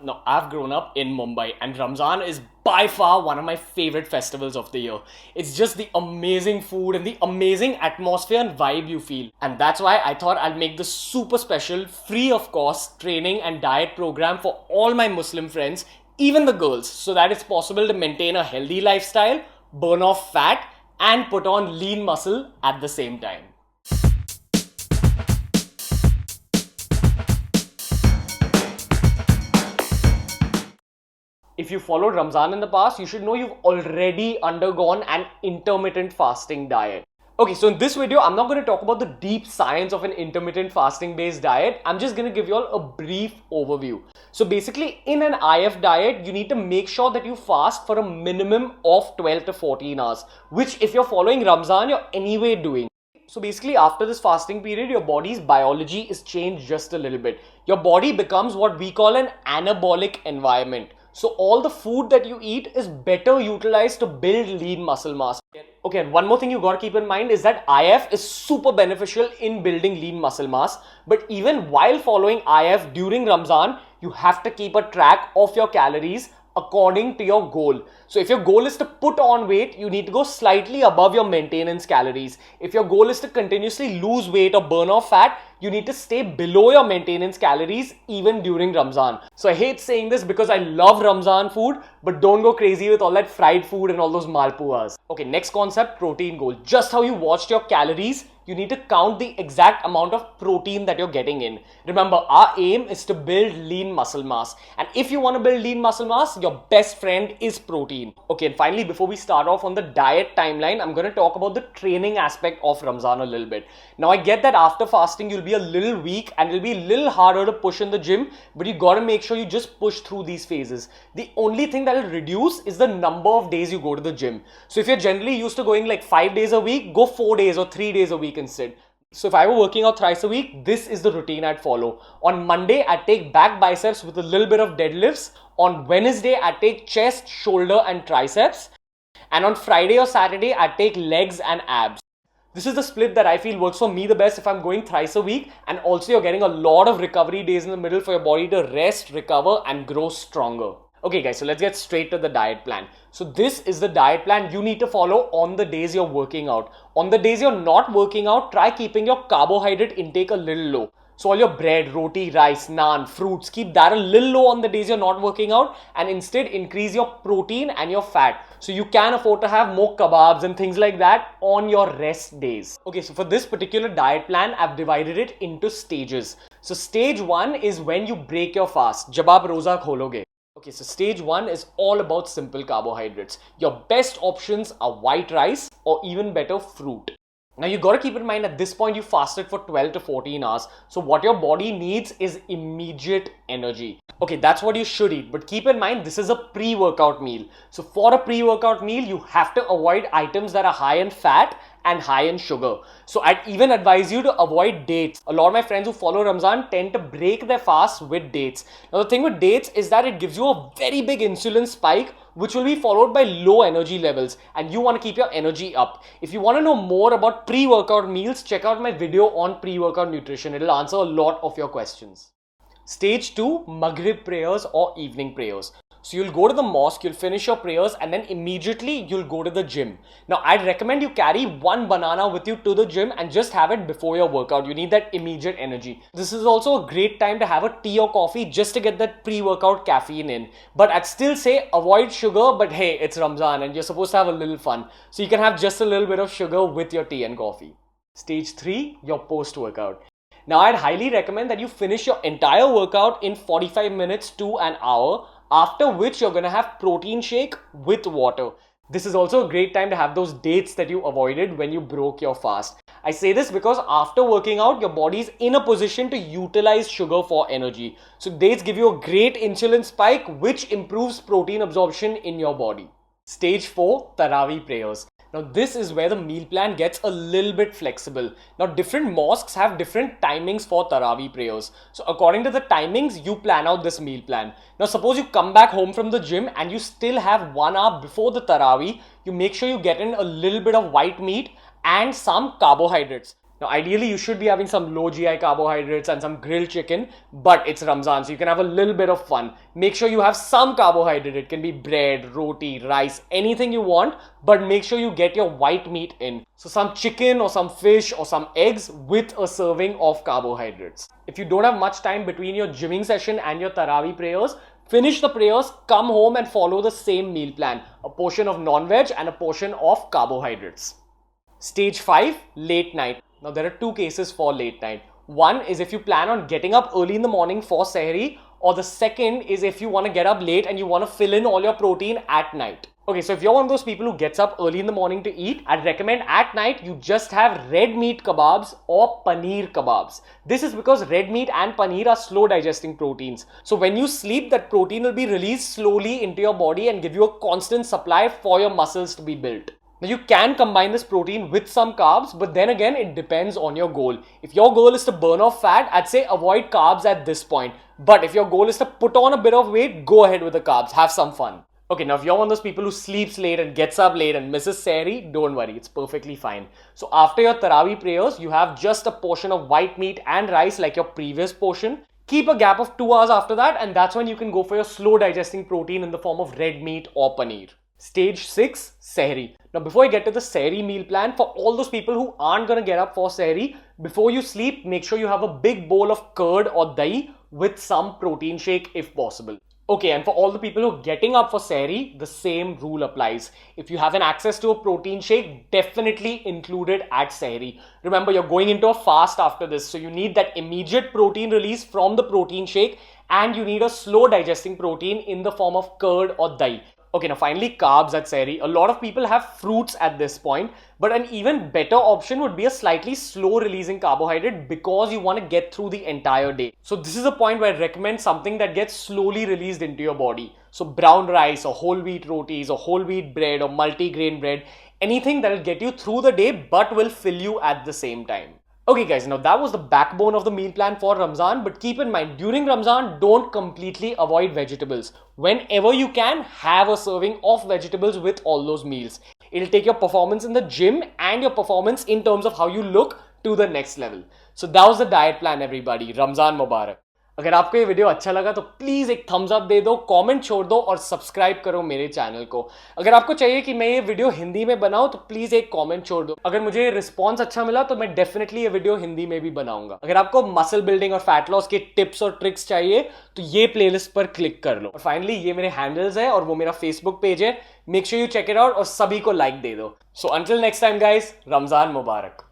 Now, I've grown up in Mumbai, and Ramzan is by far one of my favorite festivals of the year. It's just the amazing food and the amazing atmosphere and vibe you feel. And that's why I thought I'll make this super special, free of cost, training and diet program for all my Muslim friends, even the girls, so that it's possible to maintain a healthy lifestyle, burn off fat, and put on lean muscle at the same time. If you followed Ramzan in the past, you should know you've already undergone an intermittent fasting diet. Okay, so in this video, I'm not going to talk about the deep science of an intermittent fasting based diet. I'm just going to give you all a brief overview. So basically, in an IF diet, you need to make sure that you fast for a minimum of 12 to 14 hours, which if you're following Ramzan, you're anyway doing. So basically, after this fasting period, your body's biology is changed just a little bit. Your body becomes what we call an anabolic environment. So all the food that you eat is better utilized to build lean muscle mass. Okay, and one more thing you got to keep in mind is that IF is super beneficial in building lean muscle mass. But even while following IF during Ramzan, you have to keep a track of your calories according to your goal. So if your goal is to put on weight, you need to go slightly above your maintenance calories. If your goal is to continuously lose weight or burn off fat, you need to stay below your maintenance calories even during Ramzan. So I hate saying this because I love Ramzan food, but don't go crazy with all that fried food and all those malpuas. Okay, next concept, protein goal. Just how you watched your calories, you need to count the exact amount of protein that you're getting in. Remember, our aim is to build lean muscle mass. And if you want to build lean muscle mass, your best friend is protein. Okay, and finally, before we start off on the diet timeline, I'm going to talk about the training aspect of Ramzan a little bit. Now, I get that after fasting, you'll be a little weak and it'll be a little harder to push in the gym, but you got to make sure you just push through these phases. The only thing that will reduce is the number of days you go to the gym. So if you're generally used to going like 5 days a week, go 4 days or 3 days a week instead. So if I were working out thrice a week, this is the routine I'd follow. On Monday, I'd take back biceps with a little bit of deadlifts. On Wednesday, I'd take chest, shoulder and triceps. And on Friday or Saturday, I'd take legs and abs. This is the split that I feel works for me the best if I'm going thrice a week, and also you're getting a lot of recovery days in the middle for your body to rest, recover and grow stronger. Okay guys, so let's get straight to the diet plan. So this is the diet plan you need to follow on the days you're working out. On the days you're not working out, try keeping your carbohydrate intake a little low. So all your bread, roti, rice, naan, fruits, keep that a little low on the days you're not working out, and instead increase your protein and your fat. So you can afford to have more kebabs and things like that on your rest days. Okay, so for this particular diet plan, I've divided it into stages. So stage 1 is when you break your fast. Jab aap roza khologe. Okay, so stage 1 is all about simple carbohydrates. Your best options are white rice or even better fruit. Now you got to keep in mind at this point you fasted for 12 to 14 hours. So what your body needs is immediate energy. Okay, that's what you should eat. But keep in mind this is a pre-workout meal. So for a pre-workout meal, you have to avoid items that are high in fat and high in sugar. So I'd even advise you to avoid dates. A lot of my friends who follow Ramzan tend to break their fast with dates. Now the thing with dates is that it gives you a very big insulin spike, which will be followed by low energy levels, and you want to keep your energy up. If you want to know more about pre-workout meals, check out my video on pre-workout nutrition. It'll answer a lot of your questions. Stage 2, Maghrib prayers or evening prayers. So you'll go to the mosque, you'll finish your prayers, and then immediately you'll go to the gym. Now I'd recommend you carry one banana with you to the gym and just have it before your workout. You need that immediate energy. This is also a great time to have a tea or coffee just to get that pre-workout caffeine in. But I'd still say avoid sugar, but hey, it's Ramzan and you're supposed to have a little fun. So you can have just a little bit of sugar with your tea and coffee. Stage 3, your post-workout. Now I'd highly recommend that you finish your entire workout in 45 minutes to an hour, after which you're going to have protein shake with water. This is also a great time to have those dates that you avoided when you broke your fast. I say this because after working out, your body is in a position to utilize sugar for energy. So dates give you a great insulin spike, which improves protein absorption in your body. Stage 4, Tarawih prayers. Now this is where the meal plan gets a little bit flexible. Now different mosques have different timings for Tarawih prayers. So according to the timings, you plan out this meal plan. Now suppose you come back home from the gym and you still have 1 hour before the Tarawih, you make sure you get in a little bit of white meat and some carbohydrates. Now, ideally, you should be having some low GI carbohydrates and some grilled chicken, but it's Ramzan, so you can have a little bit of fun. Make sure you have some carbohydrate. It can be bread, roti, rice, anything you want, but make sure you get your white meat in. So some chicken or some fish or some eggs with a serving of carbohydrates. If you don't have much time between your gymming session and your Tarawih prayers, finish the prayers, come home and follow the same meal plan. A portion of non-veg and a portion of carbohydrates. Stage 5, late night. Now there are two cases for late night. One is if you plan on getting up early in the morning for Sehri, or the second is if you want to get up late and you want to fill in all your protein at night. Okay, so if you're one of those people who gets up early in the morning to eat, I'd recommend at night you just have red meat kebabs or paneer kebabs. This is because red meat and paneer are slow digesting proteins. So when you sleep, that protein will be released slowly into your body and give you a constant supply for your muscles to be built. Now you can combine this protein with some carbs, but then again it depends on your goal. If your goal is to burn off fat, I'd say avoid carbs at this point. But if your goal is to put on a bit of weight, go ahead with the carbs, have some fun. Okay, now if you're one of those people who sleeps late and gets up late and misses Sehri, don't worry, it's perfectly fine. So after your Tarawih prayers, you have just a portion of white meat and rice like your previous portion. Keep a gap of 2 hours after that, and that's when you can go for your slow digesting protein in the form of red meat or paneer. Stage 6, Sehri. Now before I get to the Sehri meal plan, for all those people who aren't going to get up for Sehri, before you sleep, make sure you have a big bowl of curd or dahi with some protein shake if possible. Okay, and for all the people who are getting up for Sehri, the same rule applies. If you have an access to a protein shake, definitely include it at Sehri. Remember, you're going into a fast after this, so you need that immediate protein release from the protein shake, and you need a slow digesting protein in the form of curd or dahi. Okay, now finally carbs at Sehri. A lot of people have fruits at this point, but an even better option would be a slightly slow releasing carbohydrate because you want to get through the entire day. So this is a point where I recommend something that gets slowly released into your body. So brown rice or whole wheat rotis or whole wheat bread or multi-grain bread, anything that will get you through the day but will fill you at the same time. Okay guys, now that was the backbone of the meal plan for Ramzan, but keep in mind, during Ramzan, don't completely avoid vegetables. Whenever you can, have a serving of vegetables with all those meals. It'll take your performance in the gym and your performance in terms of how you look to the next level. So that was the diet plan everybody. Ramzan Mubarak. अगर आपको ये video अच्छा लगा तो please एक Thums up दे दो, comment छोड़ दो और सब्सक्राइब करो मेरे चैनल को. अगर आपको चाहिए कि मैं ये वीडियो हिंदी में बनाऊं तो प्लीज़ एक कमेंट छोड़ दो. अगर मुझे रिस्पांस अच्छा मिला तो मैं डेफिनेटली ये वीडियो हिंदी में भी बनाऊंगा. अगर आपको मसल बिल्डिंग और फैट लॉस के टिप्स और ट्रिक्स चाहिए तो ये प्लेलिस्ट पर क्लिक कर लो. और फाइनली ये मेरे हैंडल्स है और वो मेरा फेसबुक पेज है. Make sure you check it out और सभी को लाइक दे दो. So until next time guys, Ramzan मुबारक.